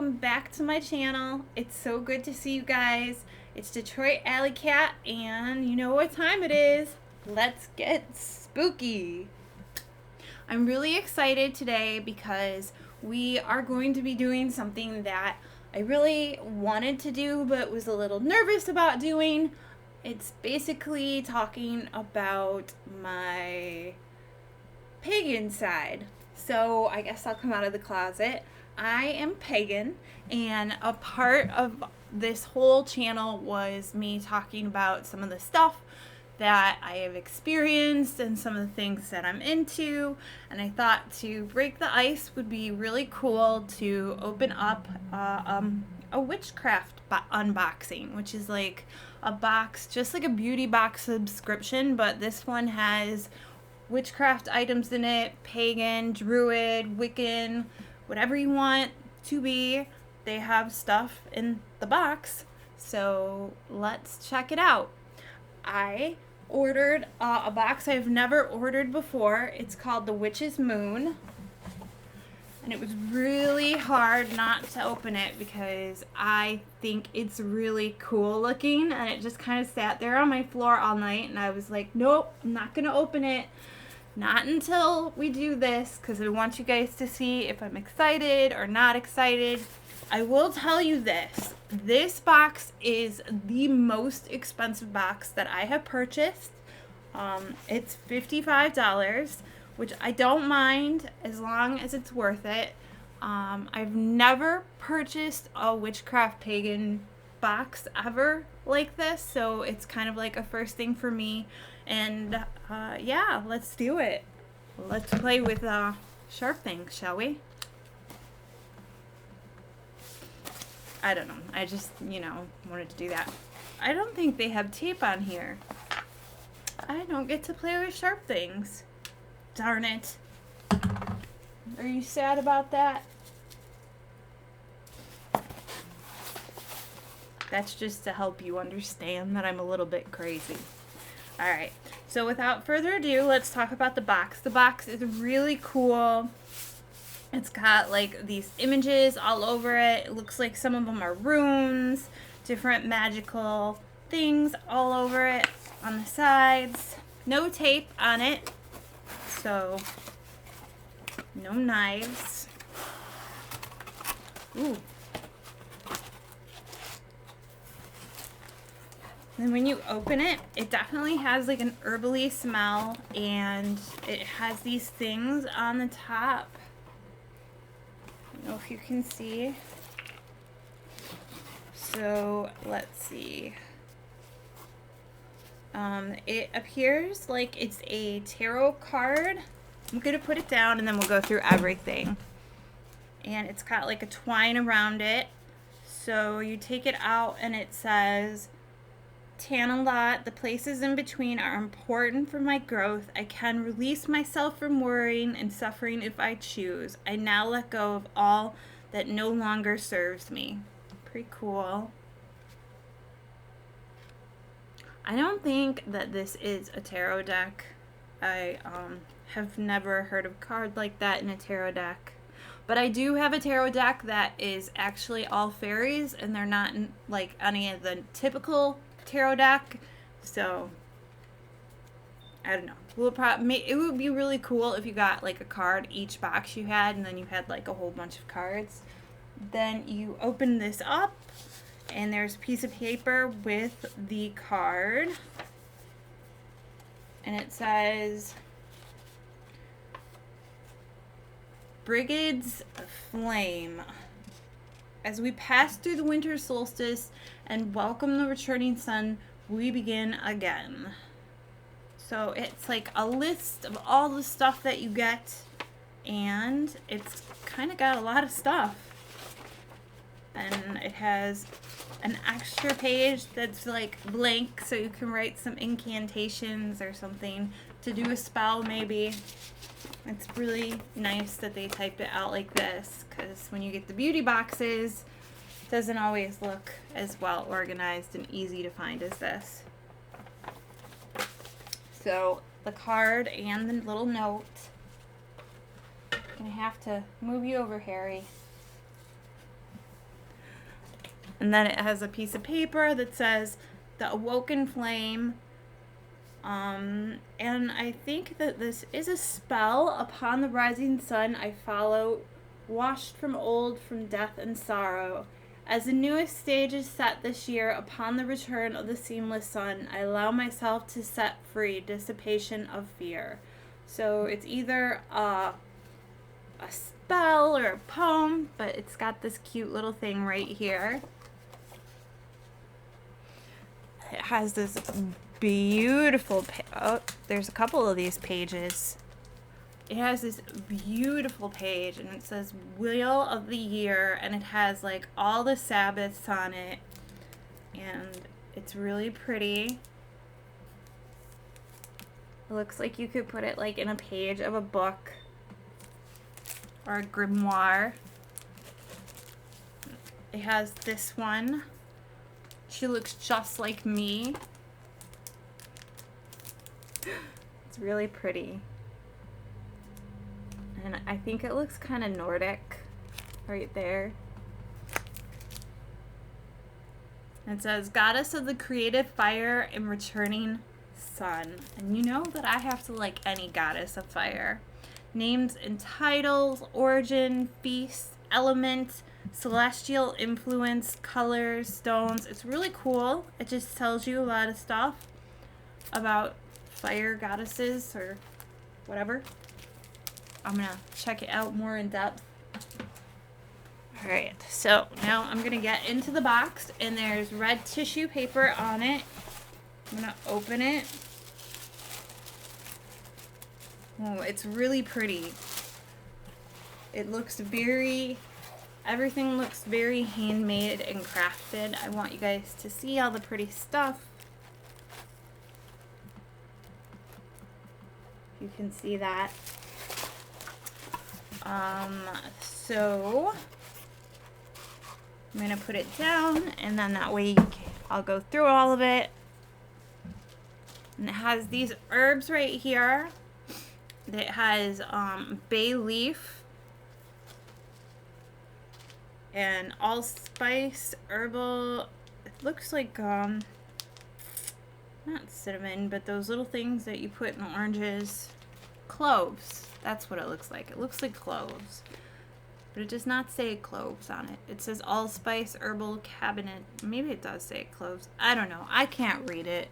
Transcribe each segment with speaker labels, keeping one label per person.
Speaker 1: welcome back to my channel. It's so good to see you guys. It's Detroit Alley Cat, and you know what time it is. Let's get spooky. I'm really excited today because we are going to be doing something that I really wanted to do but was a little nervous about doing. It's basically talking about my pagan side. So I guess I'll come out of the closet. I am pagan, and a part of this whole channel was me talking about some of the stuff that I have experienced and some of the things that I'm into, and I thought to break the ice would be really cool to open up a witchcraft unboxing, which is like a box, just like a beauty box subscription, but this one has witchcraft items in it, pagan, druid, Wiccan, whatever you want to be. They have stuff in the box, so let's check it out. I ordered a box I've never ordered before. It's called the Witch's Moon, and it was really hard not to open it because I think it's really cool looking, and it just kind of sat there on my floor all night, and I was like, nope, I'm not gonna open it. Not until we do this, because I want you guys to see if I'm excited or not excited. I will tell you this. This box is the most expensive box that I have purchased. It's $55, which I don't mind as long as it's worth it. I've never purchased a witchcraft pagan box ever like this, so it's kind of like a first thing for me. And yeah, let's do it. Let's play with sharp things, shall we? I don't know. I just, wanted to do that. I don't think they have tape on here. I don't get to play with sharp things. Darn it. Are you sad about that? That's just to help you understand that I'm a little bit crazy. Alright, so without further ado, let's talk about the box. The box is really cool. It's got like these images all over it. It looks like some of them are runes, different magical things all over it on the sides. No tape on it, so no knives. Ooh. And when you open it, it definitely has like an herbally smell, and it has these things on the top. I don't know if you can see. So let's see. It appears like it's a tarot card. I'm gonna put it down and then we'll go through everything. And it's got like a twine around it. So you take it out and it says, Tanalot, the places in between are important for my growth. I can release myself from worrying and suffering if I choose. I now let go of all that no longer serves me. Pretty cool. I don't think that this is a tarot deck. I have never heard of a card like that in a tarot deck. But I do have a tarot deck that is actually all fairies, and they're not like any of the typical tarot deck, so I don't know. It would be really cool if you got like a card each box you had, and then you had like a whole bunch of cards. Then you open this up, and there's a piece of paper with the card, and it says Brigades of Flame. As we pass through the winter solstice and welcome the returning sun, we begin again. So it's like a list of all the stuff that you get, and it's kind of got a lot of stuff. And it has an extra page that's like blank, so you can write some incantations or something to do a spell maybe. It's really nice that they typed it out like this, because when you get the beauty boxes, it doesn't always look as well organized and easy to find as this. So the card and the little note. I'm gonna have to move you over, Harry. And then it has a piece of paper that says the awoken flame. And I think that this is a spell. Upon the rising sun I follow, washed from old, from death and sorrow. As the newest stage is set this year, upon the return of the seamless sun, I allow myself to set free dissipation of fear. So it's either a spell or a poem, but it's got this cute little thing right here. It has this beautiful, oh, there's a couple of these pages. It has this beautiful page, and it says Wheel of the Year, and it has like all the Sabbaths on it, and it's really pretty. It looks like you could put it like in a page of a book or a grimoire. It has this one. She looks just like me. It's really pretty. And I think it looks kind of Nordic right there. It says, Goddess of the creative fire and returning sun. And you know that I have to like any goddess of fire. Names and titles, origin, feast, element, celestial influence, colors, stones. It's really cool. It just tells you a lot of stuff about fire goddesses or whatever. I'm gonna check it out more in depth. Alright, so now I'm gonna get into the box, and there's red tissue paper on it. I'm gonna open it. Oh, it's really pretty. It looks everything looks very handmade and crafted. I want you guys to see all the pretty stuff. You can see that. So I'm gonna put it down, and then that way I'll go through all of it. And it has these herbs right here. It has bay leaf and allspice herbal. It looks like not cinnamon, but those little things that you put in oranges. Cloves. That's what it looks like. It looks like cloves. But it does not say cloves on it. It says allspice herbal cabinet. Maybe it does say cloves. I don't know. I can't read it.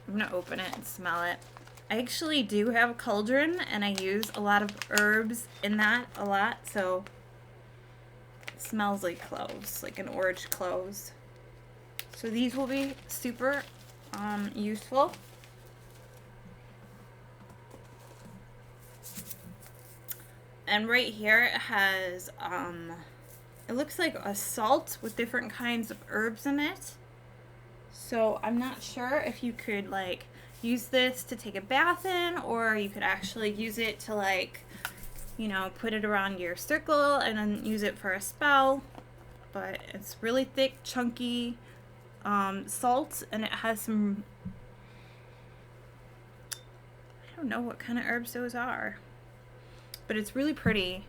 Speaker 1: I'm going to open it and smell it. I actually do have a cauldron, and I use a lot of herbs in that a lot, so it smells like cloves, like an orange cloves. So these will be super useful. And right here it has, it looks like a salt with different kinds of herbs in it. So I'm not sure if you could like use this to take a bath in, or you could actually use it to like, you know, put it around your circle and then use it for a spell. But it's really thick, chunky salt, and it has some, I don't know what kind of herbs those are. But it's really pretty.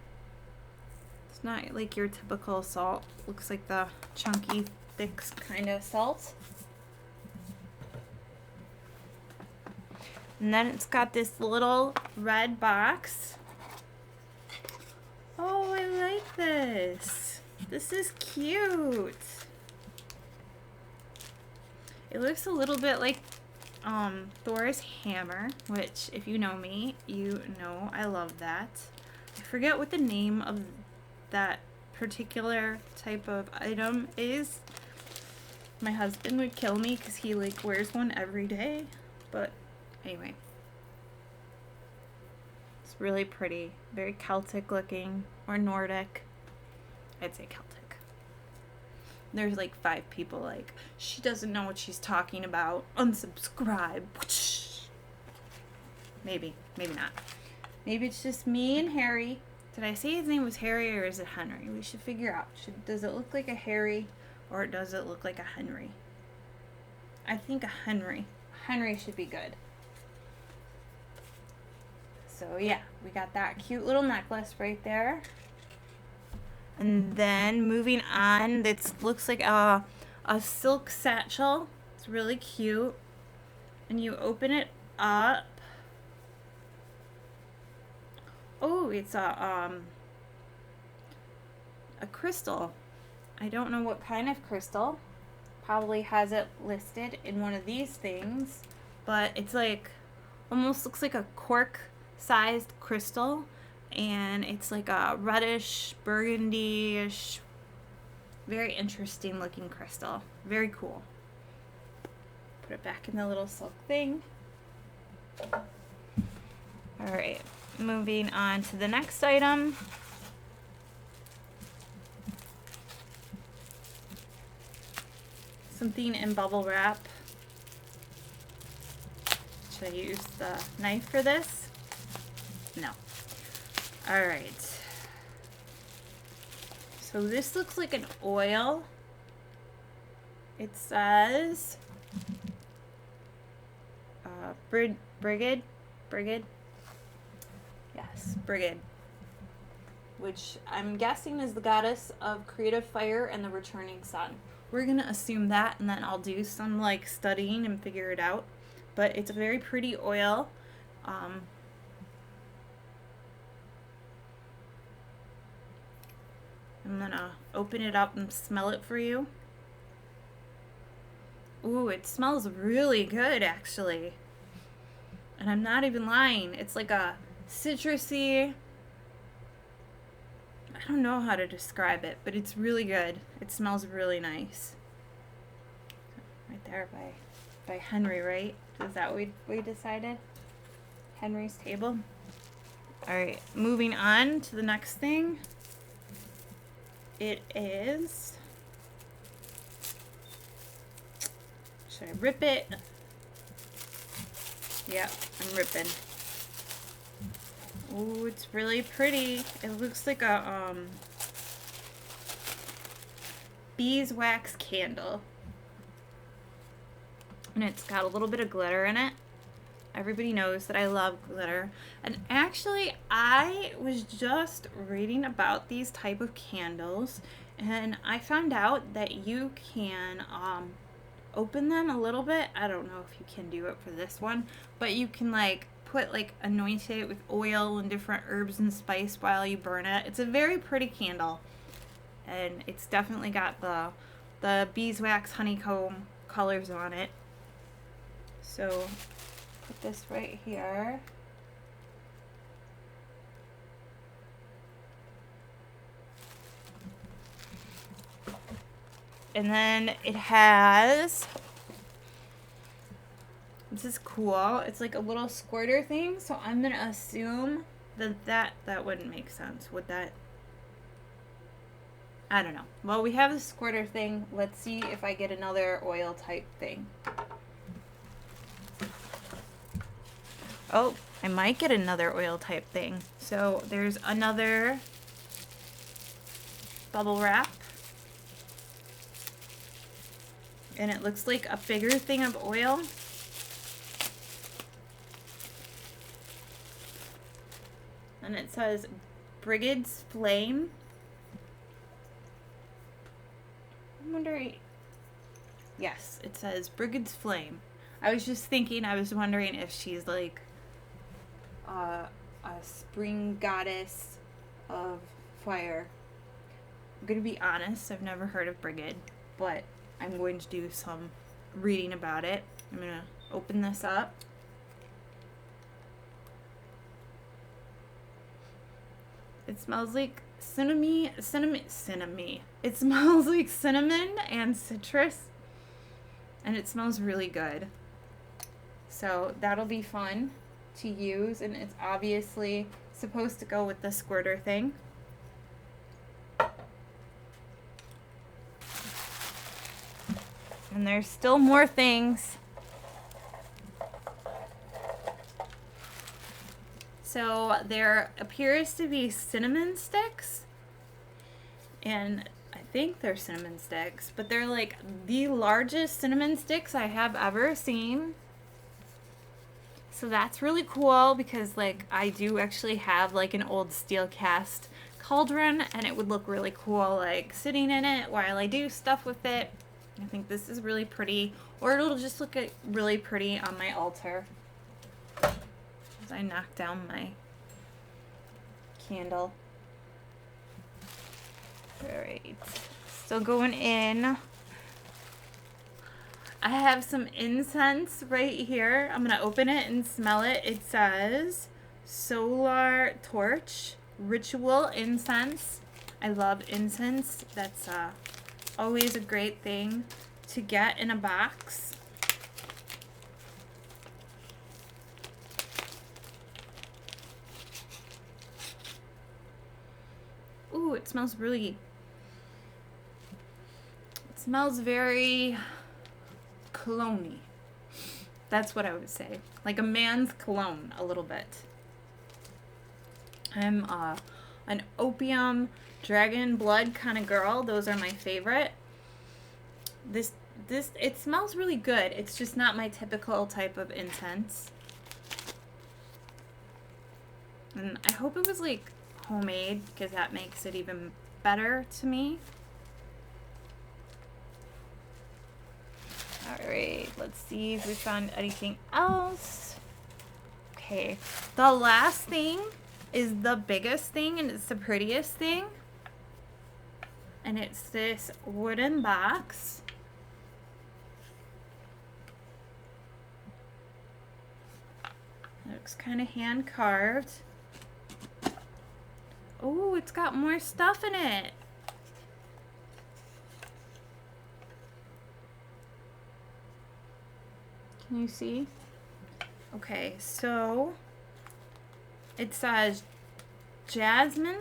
Speaker 1: It's not like your typical salt. Looks like the chunky, thick kind of salt. And then it's got this little red box. Oh, I like this. This is cute. It looks a little bit like Thor's hammer, which if you know me, you know I love that. I forget what the name of that particular type of item is. My husband would kill me because he like wears one every day, but anyway. It's really pretty, very Celtic looking, or Nordic. I'd say Celtic. There's like 5 people like, she doesn't know what she's talking about. Unsubscribe. Maybe. Maybe not. Maybe it's just me and Harry. Did I say his name was Harry or is it Henry? We should figure out. Does it look like a Harry or does it look like a Henry? I think a Henry. Henry should be good. So yeah, we got that cute little necklace right there. And then moving on, this looks like a silk satchel. It's really cute. And you open it up. Oh, it's a crystal. I don't know what kind of crystal. Probably has it listed in one of these things, but it's like almost looks like a cork sized crystal, and it's like a reddish burgundy-ish, very interesting looking crystal. Very cool. Put it back in the little silk thing. All right, moving on to the next item. Something in bubble wrap. Should I use the knife for this? No. All right. So this looks like an oil. It says Brigid. Yes, Brigid. Which I'm guessing is the goddess of creative fire and the returning sun. We're gonna assume that, and then I'll do some like studying and figure it out. But it's a very pretty oil. I'm gonna open it up and smell it for you. Ooh, it smells really good actually. And I'm not even lying. It's like a citrusy, I don't know how to describe it, but it's really good. It smells really nice. Right there by Henry, right? Is that what we decided? Henry's table. All right, moving on to the next thing. It is, should I rip it? Yep, I'm ripping. Ooh, it's really pretty. It looks like a beeswax candle. And it's got a little bit of glitter in it. Everybody knows that I love glitter. And actually, I was just reading about these type of candles, and I found out that you can open them a little bit. I don't know if you can do it for this one, but you can like anoint it with oil and different herbs and spice while you burn it. It's a very pretty candle, and it's definitely got the beeswax honeycomb colors on it. So put this right here. And then it has, this is cool. It's like a little squirter thing. So I'm going to assume that wouldn't make sense. Would that? I don't know. Well, we have the squirter thing. Let's see if I get another oil type thing. Oh, I might get another oil type thing. So there's another bubble wrap. And it looks like a bigger thing of oil. And it says Brigid's Flame. I'm wondering. Yes, it says Brigid's Flame. I was just thinking, I was wondering if she's like a spring goddess of fire. I'm going to be honest, I've never heard of Brigid, but I'm going to do some reading about it. I'm going to open this up. It smells like cinnamon. It smells like cinnamon and citrus, and it smells really good. So that'll be fun to use, and it's obviously supposed to go with the squirter thing. And there's still more things. So there appears to be cinnamon sticks, and I think they're cinnamon sticks, but they're like the largest cinnamon sticks I have ever seen. So that's really cool because like I do actually have like an old steel cast cauldron, and it would look really cool like sitting in it while I do stuff with it. I think this is really pretty, or it'll just look really pretty on my altar as I knock down my candle. Alright, so going in, I have some incense right here. I'm going to open it and smell it. It says Solar Torch Ritual Incense. I love incense. That's always a great thing to get in a box. Ooh, it smells really... It smells very cologne-y. That's what I would say. Like a man's cologne, a little bit. I'm an opium, dragon blood kind of girl. Those are my favorite. It smells really good. It's just not my typical type of incense. And I hope it was like homemade, because that makes it even better to me. Alright, let's see if we found anything else. Okay, the last thing is the biggest thing, and it's the prettiest thing. And it's this wooden box. It looks kind of hand carved. Oh, it's got more stuff in it. Can you see? Okay, so it says jasmine,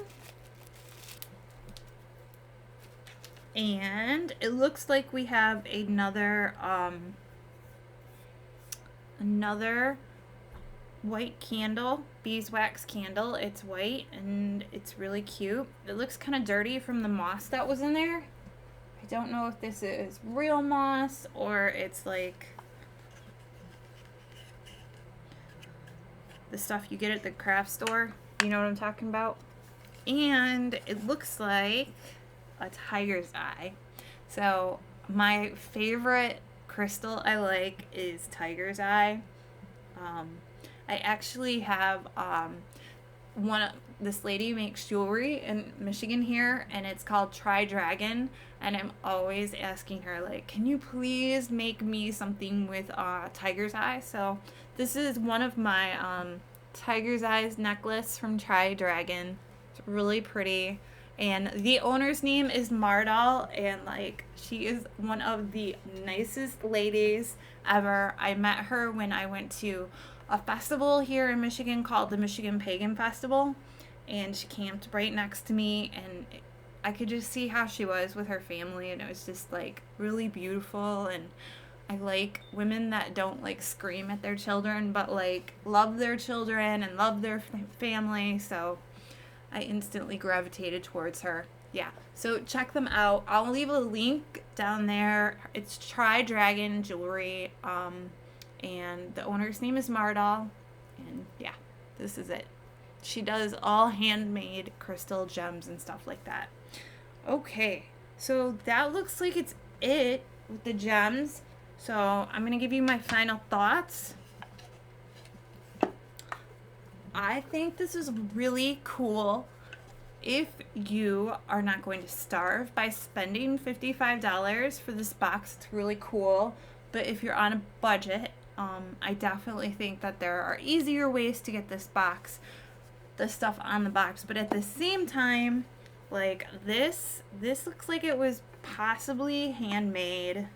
Speaker 1: and it looks like we have another white candle, beeswax candle. It's white and it's really cute. It looks kind of dirty from the moss that was in there. I don't know if this is real moss or it's like the stuff you get at the craft store. You know what I'm talking about? And it looks like a tiger's eye. So my favorite crystal I like is tiger's eye. I actually have this lady makes jewelry in Michigan here, and it's called Try Dragon, and I'm always asking her, like, can you please make me something with tiger's eye? So this is one of my tiger's eyes necklace from Try Dragon. It's really pretty, and the owner's name is Mardal, and like, she is one of the nicest ladies ever. I met her when I went to a festival here in Michigan called the Michigan Pagan Festival, and she camped right next to me, and I could just see how she was with her family, and it was just like really beautiful. And I like women that don't like scream at their children, but like love their children and love their family. So I instantly gravitated towards her. Yeah, so check them out. I'll leave a link down there. It's Try Dragon Jewelry, and the owner's name is Mardal, and yeah, this is it. She does all handmade crystal gems and stuff like that. Okay, so that looks like it's it with the gems. So I'm gonna give you my final thoughts. I think this is really cool. If you are not going to starve by spending $55 for this box, it's really cool. But if you're on a budget, I definitely think that there are easier ways to get this box, the stuff on the box. But at the same time, like this looks like it was possibly handmade.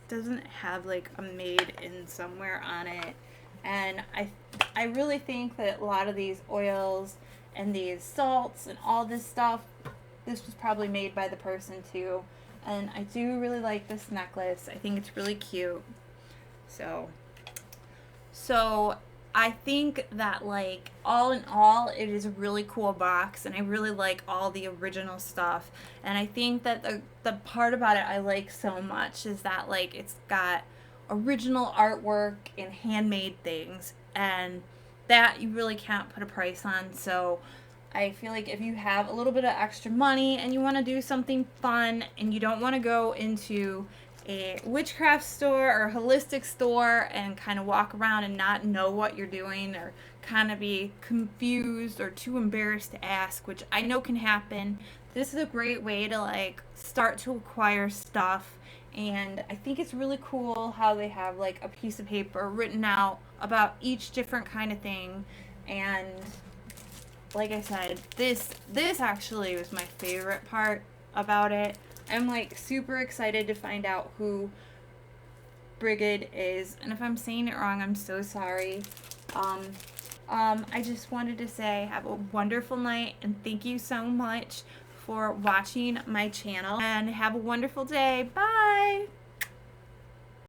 Speaker 1: Doesn't have like a made in somewhere on it. And I really think that a lot of these oils and these salts and all this stuff, this was probably made by the person too. And I do really like this necklace. I think it's really cute. So I think that, like, all in all, it is a really cool box, and I really like all the original stuff. And I think that the part about it I like so much is that, like, it's got original artwork and handmade things, and that you really can't put a price on. So I feel like if you have a little bit of extra money and you want to do something fun and you don't want to go into a witchcraft store or a holistic store and kind of walk around and not know what you're doing, or kind of be confused or too embarrassed to ask, which I know can happen, this is a great way to like start to acquire stuff. And I think it's really cool how they have like a piece of paper written out about each different kind of thing. And like I said, this actually was my favorite part about it. I'm like super excited to find out who Brigid is, and if I'm saying it wrong, I'm so sorry. I just wanted to say have a wonderful night, and thank you so much for watching my channel, and have a wonderful day. Bye.